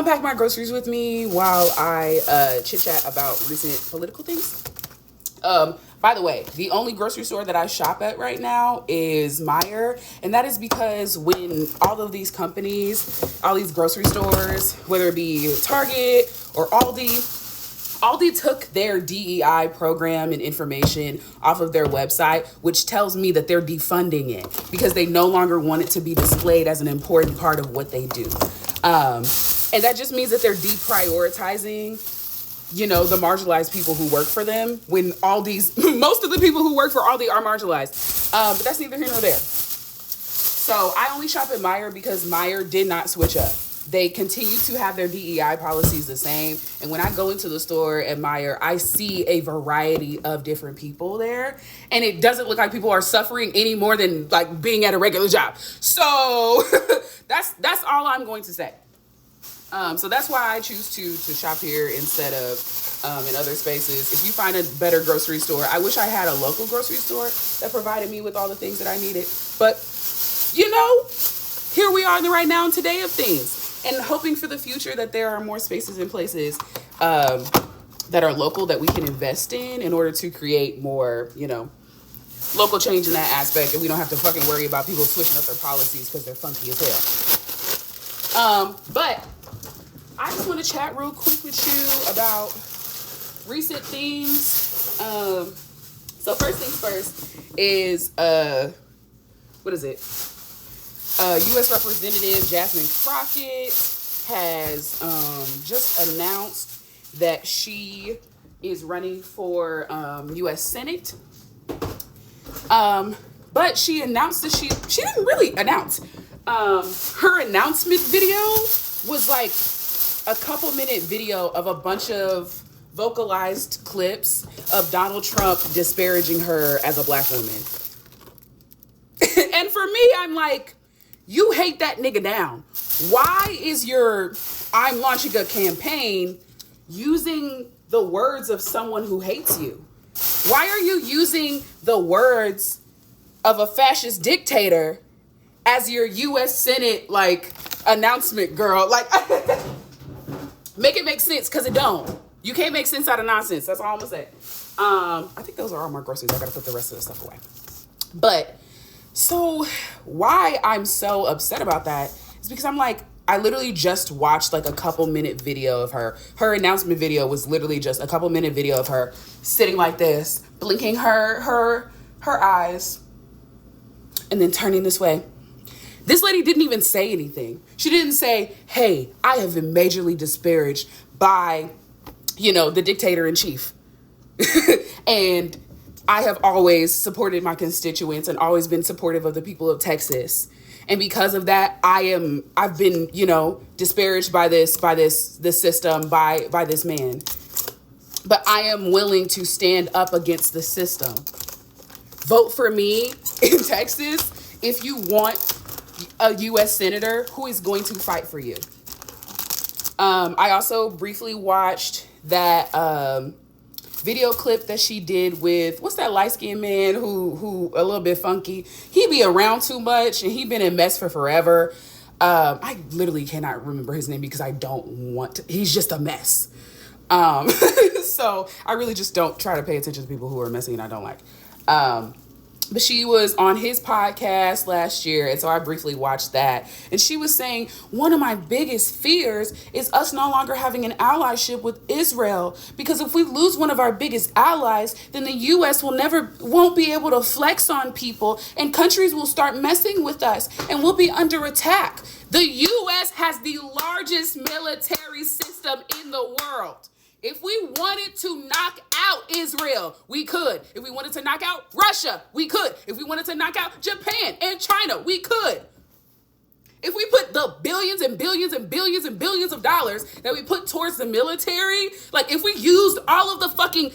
unpack my groceries with me while I chit-chat about recent political things. By the way, the only grocery store that I shop at right now is Meijer, and that is because when all of these companies, all these grocery stores, whether it be Target or Aldi took their DEI program and information off of their website, which tells me that they're defunding it because they no longer want it to be displayed as an important part of what they do. And that just means that they're deprioritizing, you know, the marginalized people who work for them when most of the people who work for Aldi are marginalized. But that's neither here nor there. So I only shop at Meijer because Meijer did not switch up. They continue to have their DEI policies the same. And when I go into the store at Meijer, I see a variety of different people there. And it doesn't look like people are suffering any more than like being at a regular job. So that's all I'm going to say. So that's why I choose to shop here instead of in other spaces. If you find a better grocery store, I wish I had a local grocery store that provided me with all the things that I needed. But, you know, here we are in the right now and today of things. And hoping for the future that there are more spaces and places that are local that we can invest in order to create more, you know, local change in that aspect. And we don't have to fucking worry about people switching up their policies because they're funky as hell. But I just want to chat real quick with you about recent things. So first things first is, what is it? U.S. Representative Jasmine Crockettt has just announced that she is running for U.S. Senate. But she announced that she didn't really announce. Her announcement video was like a couple-minute video of a bunch of vocalized clips of Donald Trump disparaging her as a black woman. And for me, I'm like, you hate that nigga down. Why is I'm launching a campaign using the words of someone who hates you? Why are you using the words of a fascist dictator as your U.S. Senate, like, announcement, girl? Like, make it make sense, because it don't. You can't make sense out of nonsense. That's all I'm going to say. I think those are all my groceries. I got to put the rest of the stuff away. But so why I'm so upset about that is because I'm like, I literally just watched like a couple minute video of her. Her announcement video was literally just a couple minute video of her sitting like this, blinking her eyes, and then turning this way. This lady didn't even say anything. She didn't say, hey, I have been majorly disparaged by, you know, the dictator in chief. And I have always supported my constituents and always been supportive of the people of Texas. And because of that, I've been, you know, disparaged by this system, by this man. But I am willing to stand up against the system. Vote for me in Texas if you want a U.S. senator who is going to fight for you. I also briefly watched that video clip that she did with, what's that light-skinned man who a little bit funky? He be around too much and he been in mess for forever. I literally cannot remember his name because I don't want to. He's just a mess. So I really just don't try to pay attention to people who are messy and I don't like. But she was on his podcast last year, and so I briefly watched that. And she was saying, one of my biggest fears is us no longer having an allyship with Israel. Because if we lose one of our biggest allies, then the U.S. won't be able to flex on people, and countries will start messing with us, and we'll be under attack. The U.S. has the largest military system in the world. If we wanted to knock out Israel, we could. If we wanted to knock out Russia, we could. If we wanted to knock out Japan and China, we could. If we put the billions and billions and billions and billions of dollars that we put towards the military, like if we used all of the fucking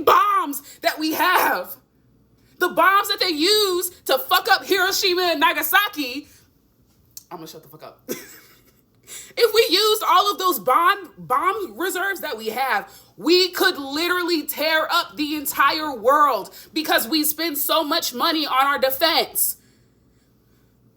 bombs that we have, the bombs that they use to fuck up Hiroshima and Nagasaki, I'm gonna shut the fuck up. If we used all of those bomb reserves that we have, we could literally tear up the entire world because we spend so much money on our defense.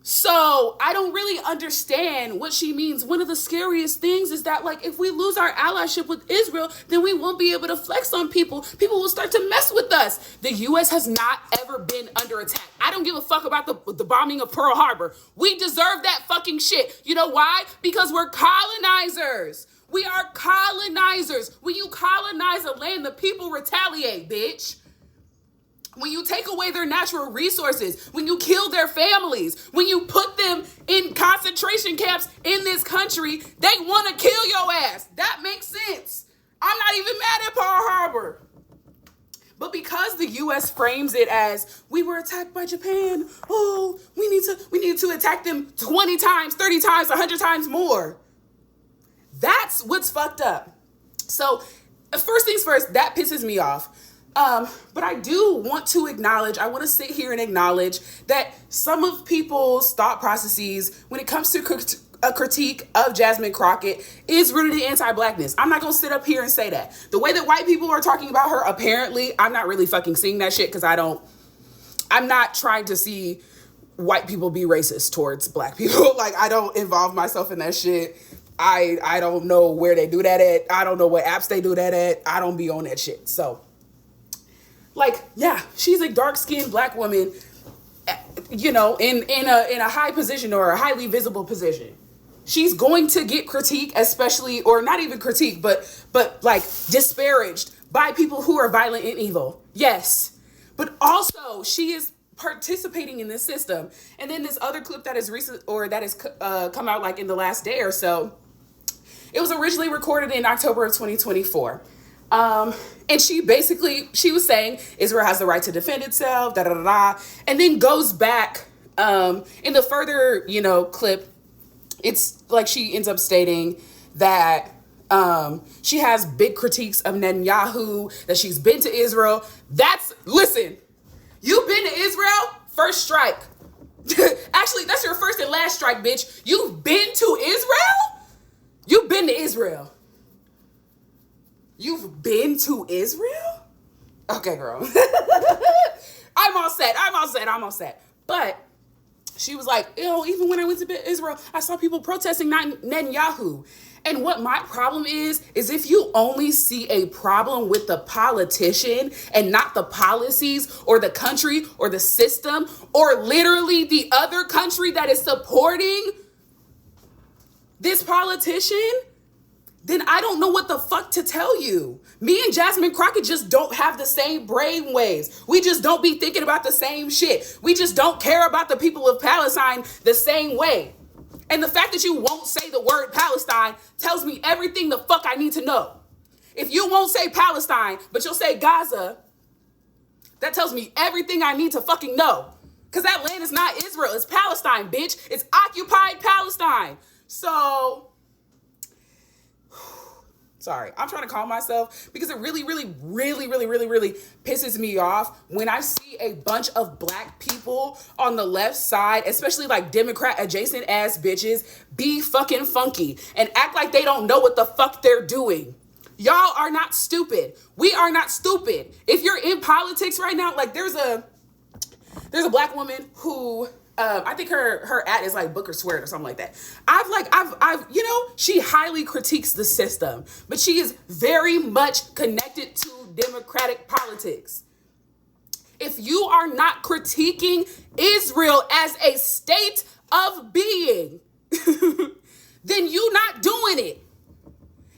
So I don't really understand what she means. One of the scariest things is that, like, if we lose our allyship with Israel, then we won't be able to flex on people. People will start to mess with us. The U.S. has not ever been under attack. I don't give a fuck about the bombing of Pearl Harbor. We deserve that fucking shit. You know why? Because we're colonizers. We are colonizers. When you colonize a land, the people retaliate, bitch. When you take away their natural resources, when you kill their families, when you put them in concentration camps in this country, they want to kill your ass. That makes sense. I'm not even mad at Pearl Harbor. But because the U.S. frames it as, we were attacked by Japan, oh, we need to attack them 20 times, 30 times, 100 times more. That's what's fucked up. So first things first, that pisses me off. But I do want to acknowledge, I want to sit here and acknowledge that some of people's thought processes when it comes to a critique of Jasmine Crockett is rooted in anti-blackness. I'm not going to sit up here and say that. The way that white people are talking about her, apparently, I'm not really fucking seeing that shit because I'm not trying to see white people be racist towards black people. Like, I don't involve myself in that shit. I don't know where they do that at. I don't know what apps they do that at. I don't be on that shit. So, like, yeah, she's a dark-skinned black woman, you know, in a high position or a highly visible position. She's going to get critique, especially, or not even critique, but like disparaged by people who are violent and evil. Yes. But also she is participating in this system. And then this other clip that is recent, or that has come out like in the last day or so, it was originally recorded in October of 2024. And she was saying Israel has the right to defend itself, and then goes back, in the further, clip, it's like she ends up stating that, she has big critiques of Netanyahu, that she's been to Israel. Listen, you've been to Israel, first strike. Actually, that's your first and last strike, bitch. You've been to Israel? You've been to Israel. You've been to Israel? Okay, girl. I'm all set. But she was like, even when I went to Israel, I saw people protesting Netanyahu. And what my problem is if you only see a problem with the politician and not the policies or the country or the system or literally the other country that is supporting this politician, then I don't know what the fuck to tell you. Me and Jasmine Crockett just don't have the same brain waves. We just don't be thinking about the same shit. We just don't care about the people of Palestine the same way. And the fact that you won't say the word Palestine tells me everything the fuck I need to know. If you won't say Palestine, but you'll say Gaza, that tells me everything I need to fucking know. Because that land is not Israel, it's Palestine, bitch. It's occupied Palestine. So, sorry, I'm trying to calm myself because it really pisses me off when I see a bunch of black people on the left side, especially like Democrat adjacent ass bitches, be fucking funky and act like they don't know what the fuck they're doing. Y'all are not stupid. We are not stupid. If you're in politics right now, like there's a black woman who, I think her ad is like book or swear it or something like that. She highly critiques the system, but she is very much connected to democratic politics. If you are not critiquing Israel as a state of being, then you're not doing it.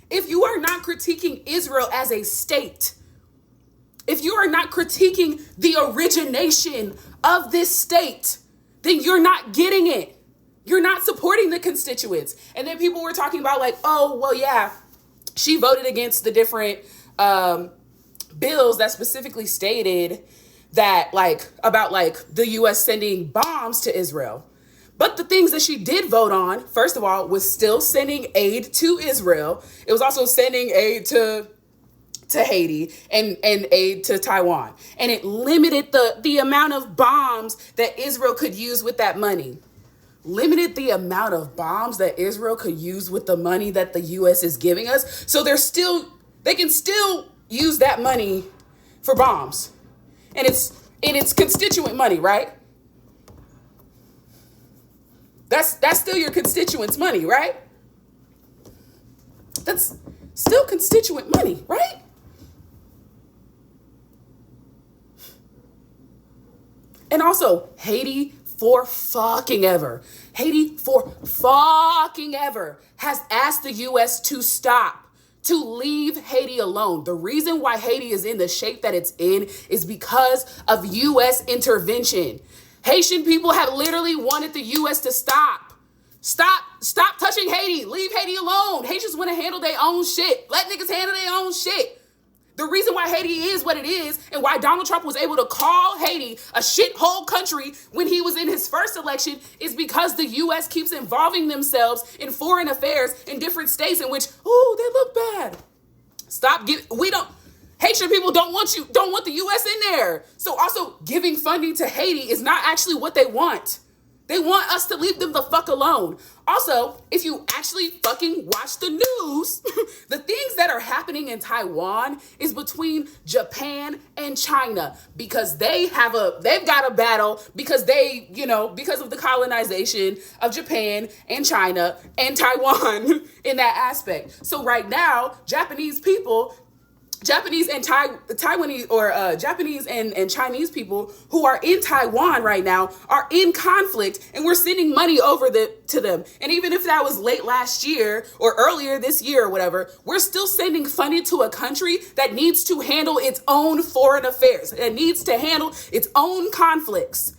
If you are not critiquing Israel as a state, if you are not critiquing the origination of this state, then you're not getting it. You're not supporting the constituents. And then people were talking about like, oh, well, yeah, she voted against the different bills that specifically stated that about the U.S. sending bombs to Israel. But the things that she did vote on, first of all, was still sending aid to Israel. It was also sending aid to Haiti and aid to Taiwan. And it limited the amount of bombs that Israel could use with that money. Limited the amount of bombs that Israel could use with the money that the U.S. is giving us. So they can still use that money for bombs. And it's constituent money, right? That's still your constituents' money, right? That's still constituent money, right? And also, Haiti for fucking ever has asked the U.S. to stop, to leave Haiti alone. The reason why Haiti is in the shape that it's in is because of U.S. intervention. Haitian people have literally wanted the U.S. to stop. Stop touching Haiti. Leave Haiti alone. Haitians want to handle their own shit. Let niggas handle their own shit. The reason why Haiti is what it is and why Donald Trump was able to call Haiti a shithole country when he was in his first election is because the U.S. keeps involving themselves in foreign affairs in different states in which, oh, they look bad. Haitian people don't want the U.S. in there. So also giving funding to Haiti is not actually what they want. They want us to leave them the fuck alone. Also, if you actually fucking watch the news, the things that are happening in Taiwan is between Japan and China because they've got a battle because because of the colonization of Japan and China and Taiwan in that aspect. So right now, Japanese and Taiwanese or Japanese and Chinese people who are in Taiwan right now are in conflict, and we're sending money over to them. And even if that was late last year or earlier this year or whatever, we're still sending funding to a country that needs to handle its own foreign affairs, that needs to handle its own conflicts.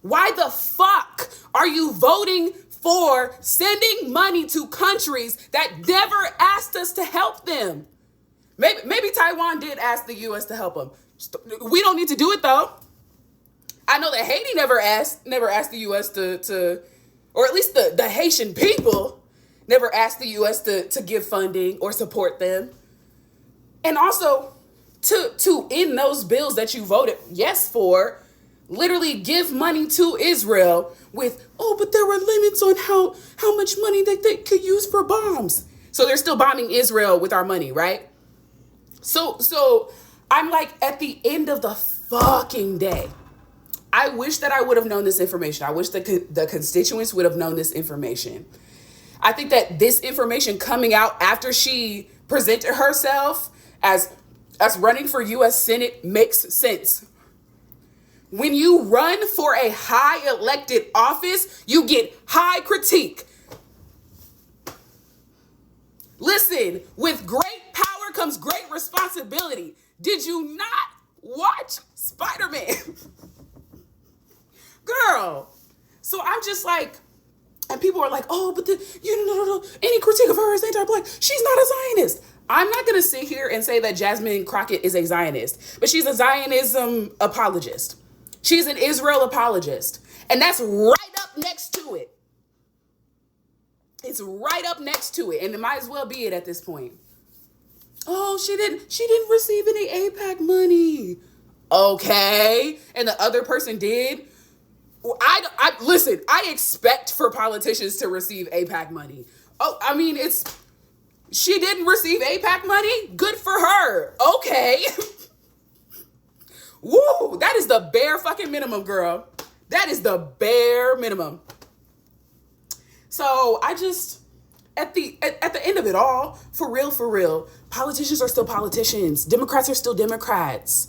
Why the fuck are you voting for sending money to countries that never asked us to help them? Maybe Taiwan did ask the U.S. to help them. We don't need to do it, though. I know that Haiti never asked the U.S. to or at least the Haitian people never asked the U.S. to give funding or support them. And also, to end those bills that you voted yes for, literally give money to Israel with, but there were limits on how much money that they could use for bombs. So they're still bombing Israel with our money, right? So I'm like, at the end of the fucking day, I wish that I would have known this information. I wish the constituents would have known this information. I think that this information coming out after she presented herself as running for U.S. Senate makes sense. When you run for a high elected office, you get high critique. Listen, with great power comes great responsibility. Did you not watch Spider-Man? Girl. So I'm just like, and people are like, but any critique of her is anti-black. She's not a Zionist. I'm not going to sit here and say that Jasmine Crockett is a Zionist, but she's a Zionism apologist. She's an Israel apologist. And that's right up next to it. It's right up next to it. And it might as well be it at this point. She didn't receive any AIPAC money. Okay. And the other person did. Listen, I expect for politicians to receive AIPAC money. She didn't receive AIPAC money. Good for her. Okay. Woo, that is the bare fucking minimum, girl. That is the bare minimum. So I just, at the end of it all, for real, politicians are still politicians. Democrats are still Democrats.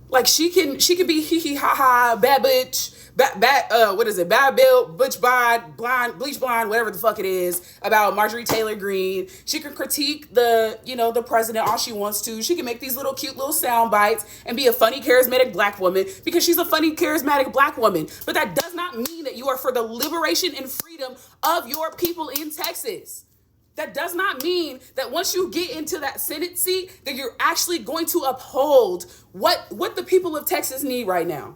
Like she can be hee hee ha ha, bad bitch, bad bill, butch blonde, bleach blonde, whatever the fuck it is about Marjorie Taylor Greene. She can critique the president all she wants to. She can make these cute little sound bites and be a funny, charismatic black woman because she's a funny, charismatic black woman. But that does not mean that you are for the liberation and freedom of your people in Texas. That does not mean that once you get into that Senate seat, that you're actually going to uphold what the people of Texas need right now.